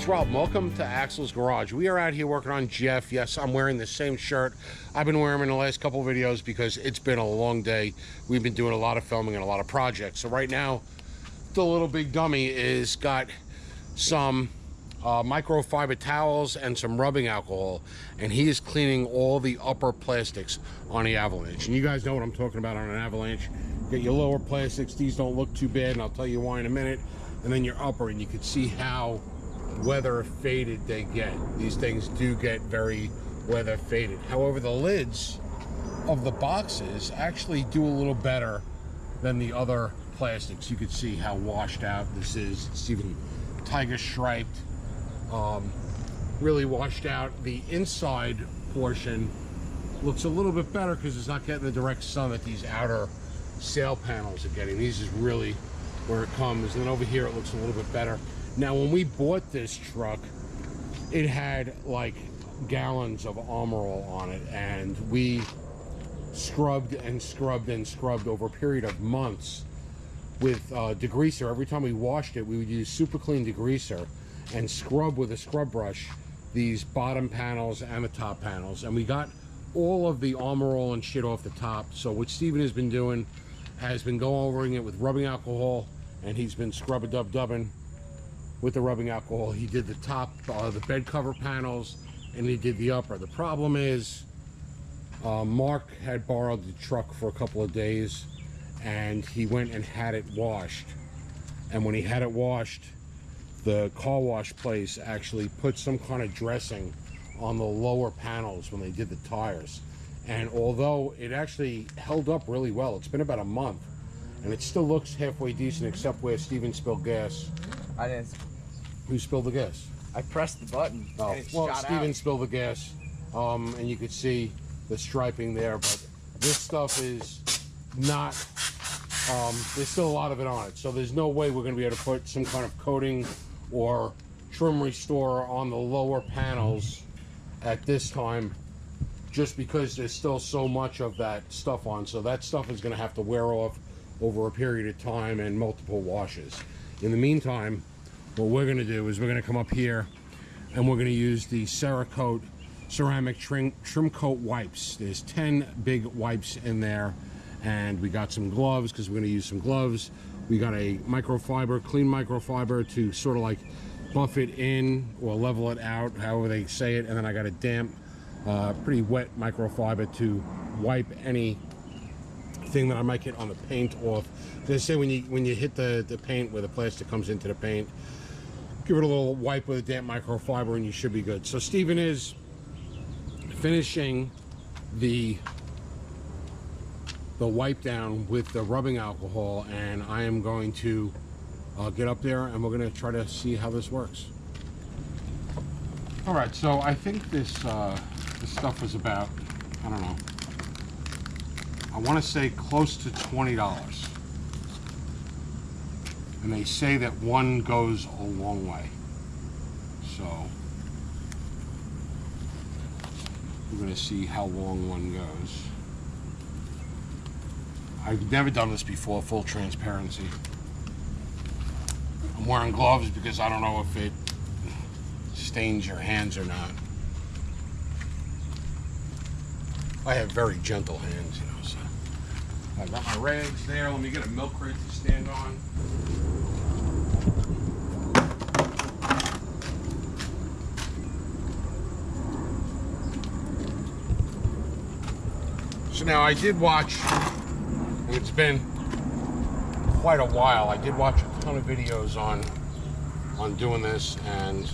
it's Rob. Welcome to Axel's Garage. We are out here working on Jeff. Yes, I'm wearing the same shirt I've been wearing in the last couple of videos because it's been a long day. We've been doing a lot of filming and a lot of projects. So right now, the little big dummy is got some microfiber towels and some rubbing alcohol, and he is cleaning all the upper plastics on the Avalanche. And you guys know what I'm talking about on an Avalanche. Get your lower plastics, these don't look too bad, and I'll tell you why in a minute. And then your upper, and you can see how weather faded they get. These things do get very weather faded. However, the lids of the boxes actually do a little better than the other plastics. You can see how washed out this is. It's even tiger striped, really washed out. The inside portion looks a little bit better because it's not getting the direct sun that these outer sail panels are getting. These is really where it comes. And then over here it looks a little bit better. Now when we bought this truck, it had like gallons of Armor All on it, and we scrubbed and scrubbed and scrubbed over a period of months with degreaser. Every time we washed it, we would use super clean degreaser and scrub with a scrub brush these bottom panels and the top panels, and we got all of the Armor All and shit off the top. So what Steven has been doing has been going over it with rubbing alcohol, and he's been scrub-a-dub-dubbing with the rubbing alcohol. He did the top, the bed cover panels, and he did the upper. The problem is Mark had borrowed the truck for a couple of days, and he went and had it washed. And when he had it washed, the car wash place actually put some kind of dressing on the lower panels when they did the tires. And although it actually held up really well, it's been about a month, and it still looks halfway decent, except where Steven spilled gas. I didn't. Who spilled the gas? I pressed the button. Oh, and it well, shot Steven out. spilled the gas, and you could see the striping there, but this stuff is not, there's still a lot of it on it, so there's no way we're going to be able to put some kind of coating or trim restore on the lower panels at this time, just because there's still so much of that stuff on. So that stuff is going to have to wear off over a period of time and multiple washes. In the meantime, what we're going to do is we're going to come up here and we're going to use the Cerakote ceramic trim coat wipes. There's 10 big wipes in there, and we got some gloves because we're going to use some gloves. We got a microfiber, clean microfiber to sort of like buff it in or level it out, however they say it, and then I got a damp, pretty wet microfiber to wipe any thing that I might get on the paint off. They say when you hit the paint where the plastic comes into the paint, give it a little wipe with a damp microfiber and you should be good. So Steven is finishing the wipe down with the rubbing alcohol, and I am going to get up there and we're going to try to see how this works. All right, so I think this stuff was about, I don't know, I want to say close to $20. And they say that one goes a long way. So we're going to see how long one goes. I've never done this before, full transparency. I'm wearing gloves because I don't know if it stains your hands or not. I have very gentle hands, you know, so. I got my rags there. Let me get a milk crate to stand on. So now I did watch, and it's been quite a while, I did watch a ton of videos on doing this, and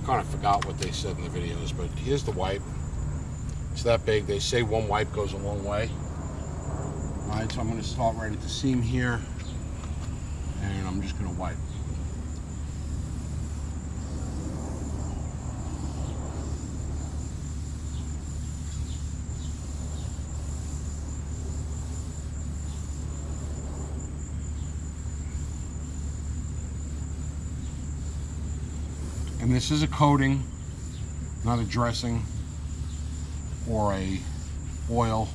kind of forgot what they said in the videos, but here's the wipe. It's that big. They say one wipe goes a long way. All right, so I'm going to start right at the seam here, and I'm just going to wipe. And this is a coating, not a dressing or a oil.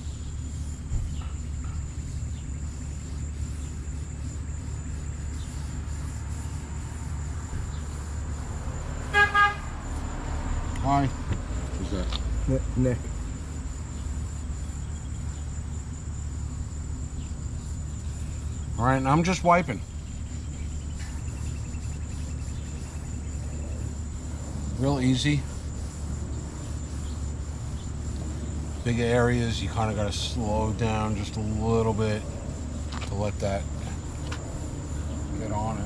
Hi. Who's that? Nick. All right, and I'm just wiping. Real easy. Big areas, you kind of got to slow down just a little bit to let that get on it.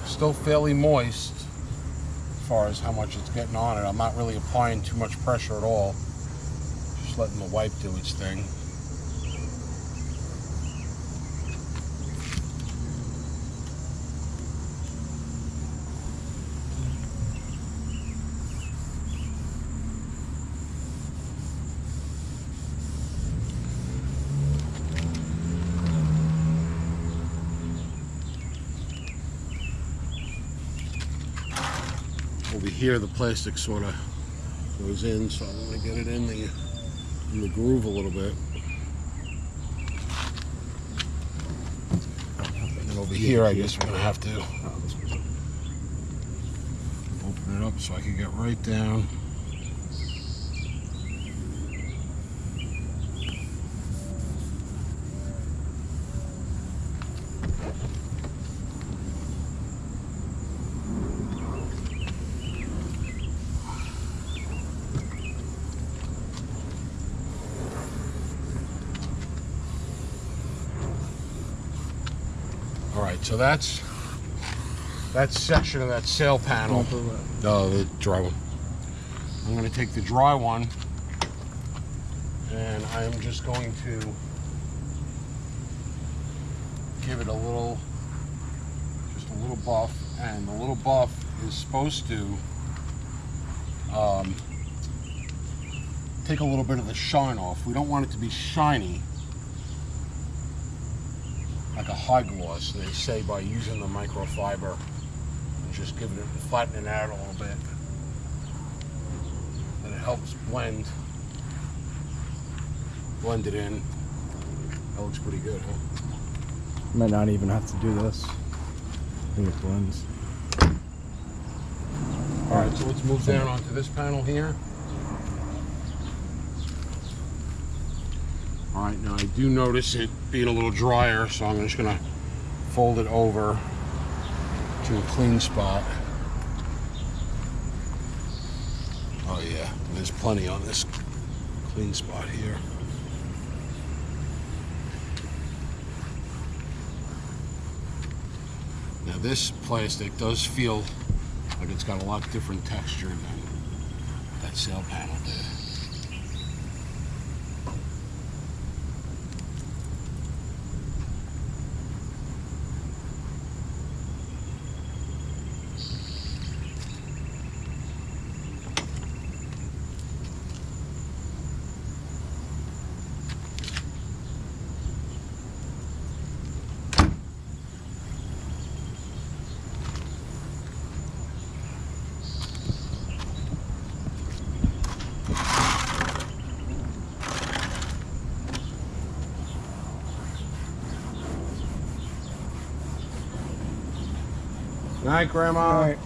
Still fairly moist as far as how much it's getting on it. I'm not really applying too much pressure at all. Just letting the wipe do its thing. Over here, the plastic sort of goes in, so I'm going to get it in the groove a little bit. And then over here, I guess we're going to have to open it up so I can get right down. Alright, so that's that section of that sail panel. Oh, the dry one. I'm going to take the dry one and I'm just going to give it just a little buff, and the little buff is supposed to take a little bit of the shine off. We don't want it to be shiny like a high gloss, they say, by using the microfiber and just giving it, flattening it out a little bit. And it helps blend it in. That looks pretty good, huh? Might not even have to do this. I think it blends. Alright, so let's move down onto this panel here. Alright, now I do notice it being a little drier, so I'm just going to fold it over to a clean spot. Oh yeah, there's plenty on this clean spot here. Now this plastic does feel like it's got a lot different texture than that sail panel did. Night, Grandma. All right.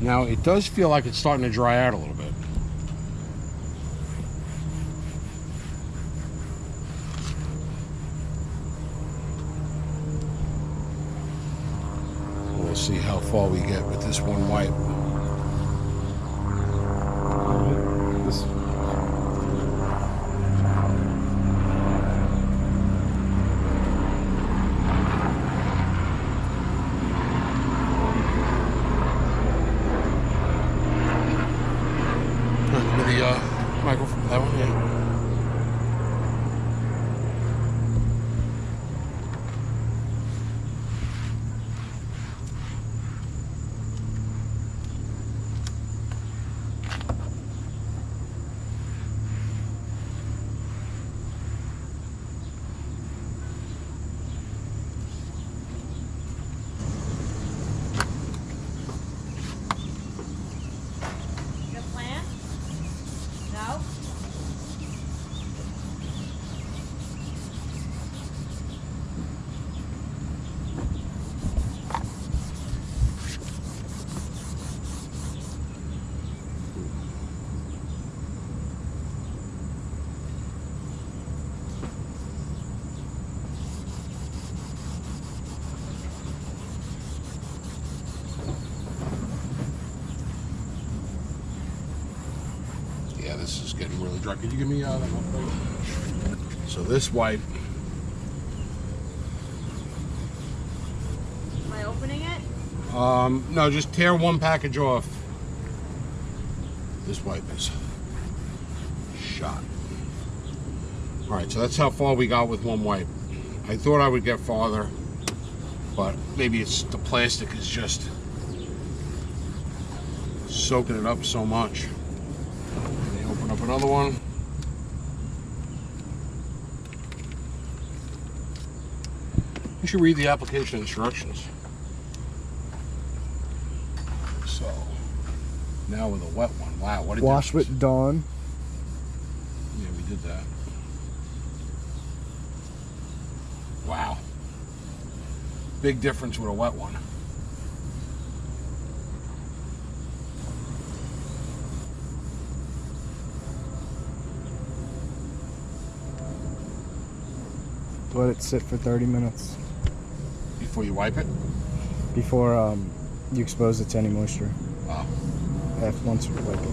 Now, it does feel like it's starting to dry out a little bit. We'll see how far we get with this one wipe. This. With the microphone, that one, yeah. this is getting really dry. Could you give me that one, please? So this wipe. Am I opening it? No, just tear one package off. This wipe is shot. All right, so that's how far we got with one wipe. I thought I would get farther, but maybe it's the plastic is just soaking it up so much. Let me open up another one. You should read the application instructions. So, now with a wet one. Wow, what a Wash difference. with Dawn. Yeah, we did that. Wow. Big difference with a wet one. Let it sit for 30 minutes Before you wipe it? before you expose it to any moisture. Wow. Once you wipe it.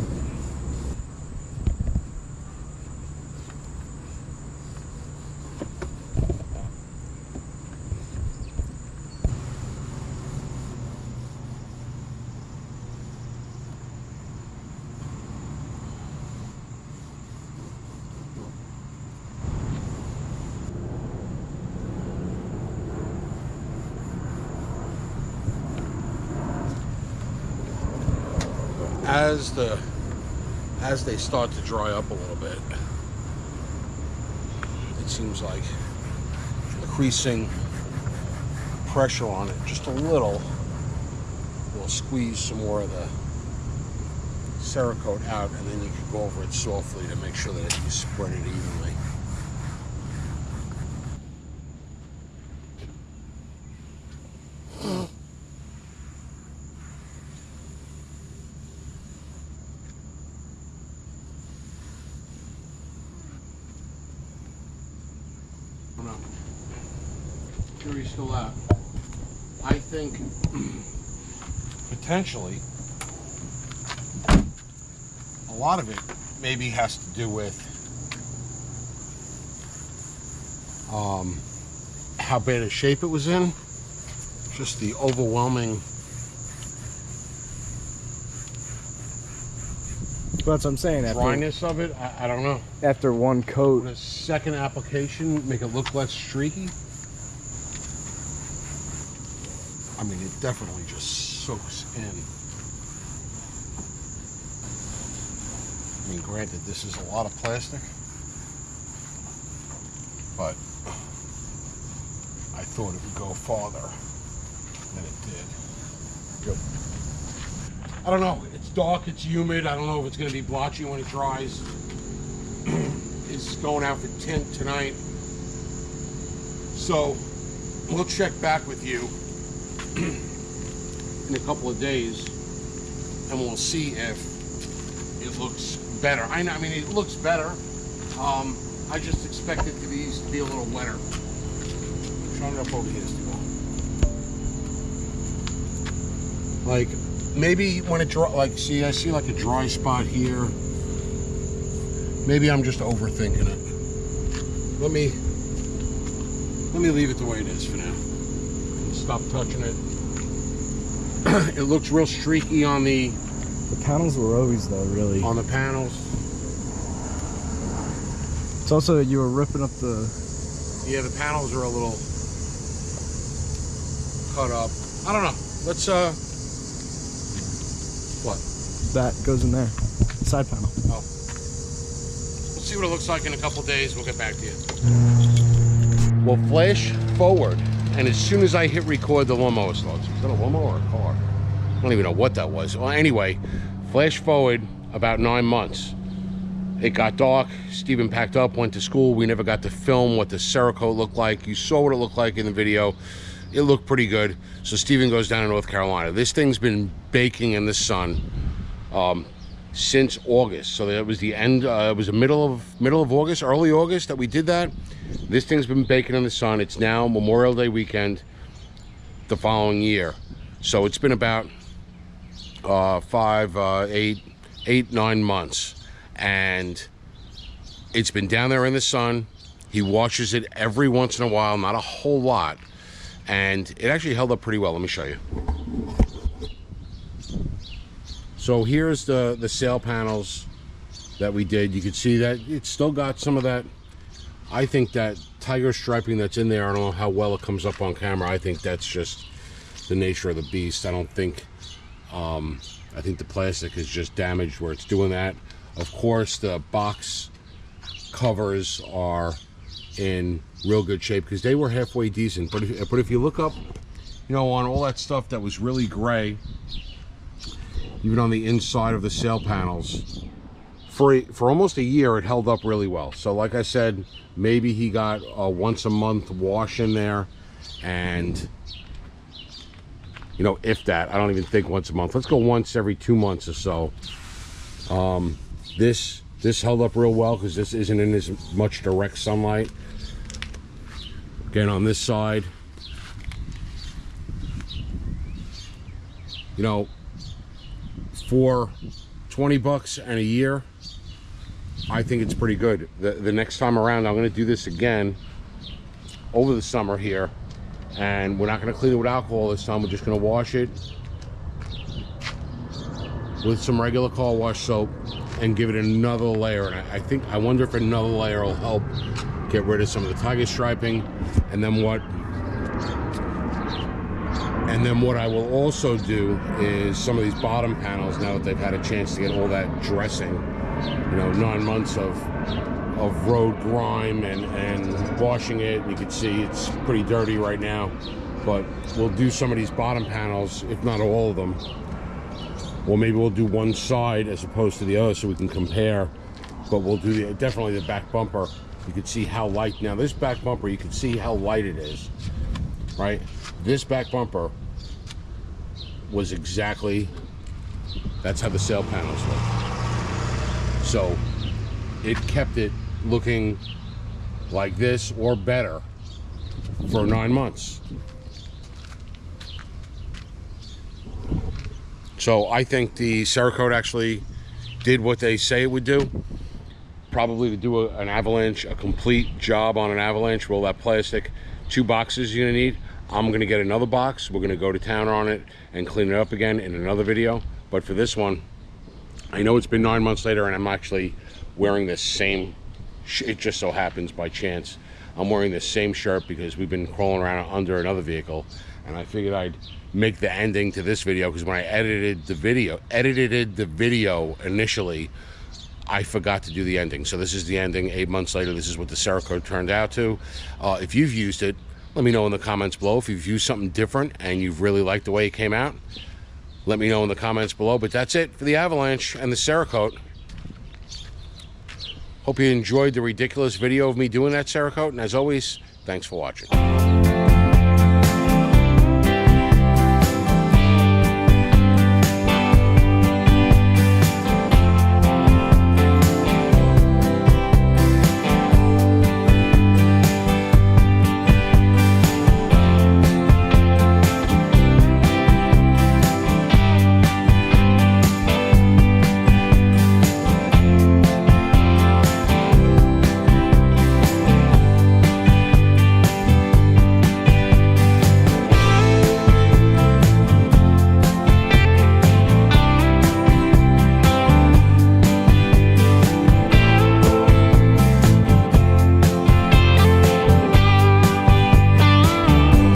As they start to dry up a little bit, it seems like increasing pressure on it just a little will squeeze some more of the Cerakote out, and then you can go over it softly to make sure that you spread it evenly. Jury's still out. I think potentially a lot of it maybe has to do with how bad a shape it was in. Just the overwhelming. That's what I'm saying. Dryness of it. I don't know. After one coat. Would a second application make it look less streaky? I mean, it definitely just soaks in. I mean, granted, this is a lot of plastic, but I thought it would go farther than it did. Yep. I don't know. It's dark, it's humid. I don't know if it's going to be blotchy when it dries. It's going out for tint tonight. So we'll check back with you in a couple of days, and we'll see if it looks better. I mean, it looks better. I just expected these to be a little wetter. Shut it up over here, Steve. Like, maybe when it dry, like, see, I see like a dry spot here. Maybe I'm just overthinking it. Let me leave it the way it is for now. Stop touching it. It looks real streaky on the panels were always though, really. On the panels. It's also you were ripping up the. Yeah, the panels are a little cut up. I don't know. Let's what? That goes in there. Side panel. Oh. We'll see what it looks like in a couple days. We'll get back to you. We'll flash forward. And as soon as I hit record, the lawnmower starts. Is that a lawnmower or a car? I don't even know what that was. Well, anyway, flash forward about 9 months. It got dark. Stephen packed up, went to school. We never got to film what the Cerakote looked like. You saw what it looked like in the video. It looked pretty good. So Stephen goes down to North Carolina. This thing's been baking in the sun since August. So that was the end. It was the middle of August, early August that we did that. This thing's been baking in the sun. It's now Memorial Day weekend the following year. So it's been about 9 months. and it's been down there in the sun. He washes it every once in a while, not a whole lot, and it actually held up pretty well. Let me show you. So here's the sail panels that we did. You can see that it's still got some of that, I think that tiger striping that's in there. I don't know how well it comes up on camera. I think that's just the nature of the beast. I don't think, I think the plastic is just damaged where it's doing that. Of course, the box covers are in real good shape because they were halfway decent. But if you look up, you know, on all that stuff that was really gray, even on the inside of the sail panels, for almost a year, it held up really well. So like I said, maybe he got a once a month wash in there, and you know, if that, I don't even think once a month. Let's go once every 2 months or so. This held up real well because this isn't in as much direct sunlight. Again, on this side, you know, for 20 bucks and a year, I think it's pretty good. The next time around, I'm going to do this again over the summer here, and we're not going to clean it with alcohol this time. We're just going to wash it with some regular car wash soap and give it another layer. And I wonder if another layer will help get rid of some of the tiger striping. And then what I will also do is some of these bottom panels, now that they've had a chance to get all that dressing, you know, 9 months of road grime and washing it. You can see it's pretty dirty right now, but we'll do some of these bottom panels, if not all of them. Or maybe we'll do one side as opposed to the other so we can compare. But we'll do definitely the back bumper. You can see how light. Now this back bumper, you can see how light it is, right? This back bumper was exactly, that's how the sail panels look. So it kept it looking like this or better for 9 months. So I think the Cerakote actually did what they say it would do. Probably to do an Avalanche, a complete job on an Avalanche, roll that plastic, 2 boxes you're gonna need. I'm gonna get another box. We're gonna go to town on it and clean it up again in another video. But for this one, I know it's been 9 months later and I'm actually wearing this same, it just so happens by chance, I'm wearing this same shirt because we've been crawling around under another vehicle, and I figured I'd make the ending to this video because when I edited the video initially, I forgot to do the ending. So this is the ending. 8 months later, this is what the Cerakote turned out to. If you've used it, let me know in the comments below. If you've used something different and you've really liked the way it came out, let me know in the comments below. But that's it for the Avalanche and the Cerakote. Hope you enjoyed the ridiculous video of me doing that Cerakote, and as always, thanks for watching.